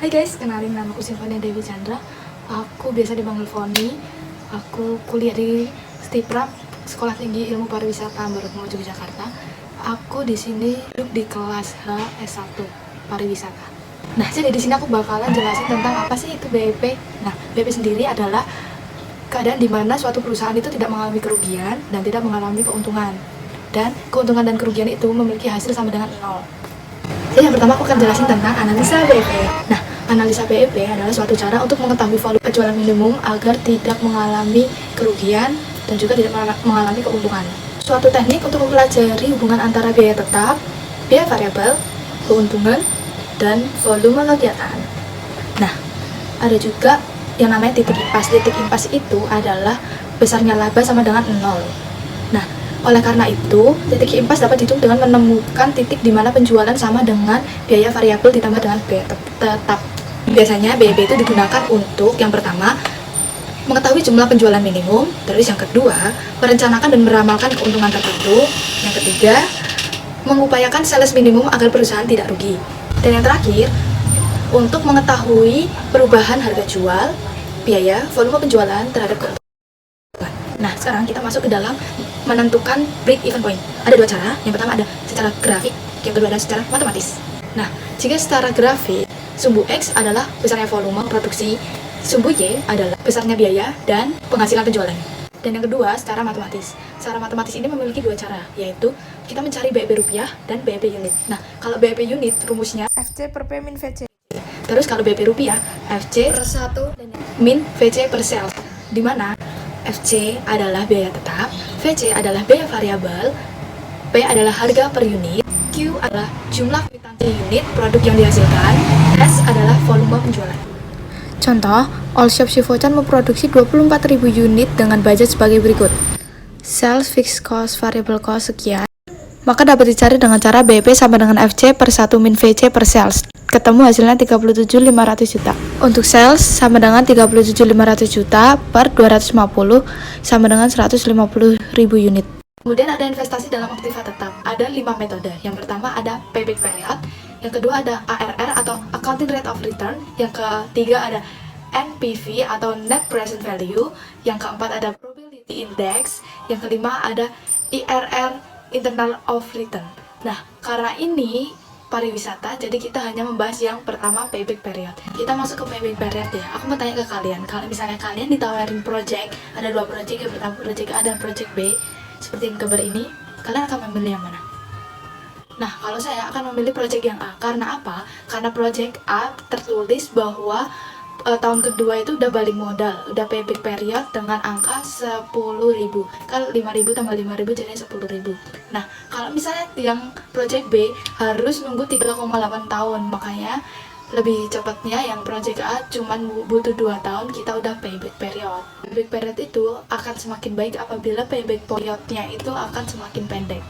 Hai guys, kenalin nama aku Sylvania Dewi Chandra. Aku biasa dipanggil Foni. Aku kuliah di Stiprap, Sekolah Tinggi Ilmu Pariwisata Ambarukmo, Yogyakarta. Aku di sini duduk di kelas H S1 Pariwisata. Nah, jadi di sini aku bakalan jelasin tentang apa sih itu BEP. Nah, BEP sendiri adalah keadaan di mana suatu perusahaan itu tidak mengalami kerugian dan tidak mengalami keuntungan. Dan keuntungan dan kerugian itu memiliki hasil sama dengan 0. Jadi yang pertama aku akan jelasin tentang analisa BEP. Nah, analisa BEP adalah suatu cara untuk mengetahui volume penjualan minimum agar tidak mengalami kerugian dan juga tidak mengalami keuntungan. Suatu teknik untuk mempelajari hubungan antara biaya tetap, biaya variabel, keuntungan, dan volume kegiatan. Nah, ada juga yang namanya titik impas. Titik impas itu adalah besarnya laba sama dengan 0. Nah, oleh karena itu, titik impas dapat dihitung dengan menemukan titik di mana penjualan sama dengan biaya variabel ditambah dengan biaya tetap. Biasanya BEP itu digunakan untuk yang pertama, mengetahui jumlah penjualan minimum. Terus yang kedua, merencanakan dan meramalkan keuntungan tertentu. Yang ketiga, mengupayakan sales minimum agar perusahaan tidak rugi. Dan yang terakhir, untuk mengetahui perubahan harga jual, biaya, volume penjualan terhadap keuntungan. Nah, sekarang kita masuk ke dalam menentukan break even point. Ada dua cara. Yang pertama ada secara grafik, yang kedua ada secara matematis. Nah, jika secara grafik, sumbu X adalah besarnya volume produksi, sumbu Y adalah besarnya biaya dan penghasilan penjualan. Dan yang kedua, secara matematis. Secara matematis ini memiliki dua cara, yaitu kita mencari BEP rupiah dan BEP unit. Nah, kalau BEP unit rumusnya FC per P min VC. Terus kalau BEP rupiah, FC per 1 min VC per sales. Di mana FC adalah biaya tetap, VC adalah biaya variabel, P adalah harga per unit, Q adalah jumlah kwitansi unit produk yang dihasilkan, S adalah volume penjualan. Contoh, All Shop Shifochan memproduksi 24.000 unit dengan budget sebagai berikut. Sales, fixed cost, variable cost sekian. Maka dapat dicari dengan cara BEP sama dengan FC per 1 min VC per sales. Ketemu hasilnya 37.500 juta. Untuk sales sama dengan 37.500 juta per 250 sama dengan 150.000 unit. Kemudian ada investasi dalam aktiva tetap. Ada 5 metode. Yang pertama ada payback period. Yang kedua ada ARR atau accounting rate of return. Yang ketiga ada NPV atau net present value. Yang keempat ada probability index. Yang kelima ada IRR, internal of return. Nah, karena ini pariwisata, jadi kita hanya membahas yang pertama, payback period. Kita masuk ke payback period ya. Aku mau tanya ke kalian, kalau misalnya kalian ditawarin project, ada dua project, yang pertama project A dan project B, seperti yang gambar ini, kalian akan memilih yang mana? Nah, kalau saya akan memilih project yang A. Karena apa? Karena project A tertulis bahwa tahun kedua itu udah balik modal, udah payback period dengan angka 10.000. Kan 5.000 tambah 5.000 jadi 10.000. Nah, kalau misalnya yang project B harus nunggu 3,8 tahun, makanya lebih cepatnya yang project A cuman butuh 2 tahun kita udah payback period. Payback period itu akan semakin baik apabila payback periodnya itu akan semakin pendek.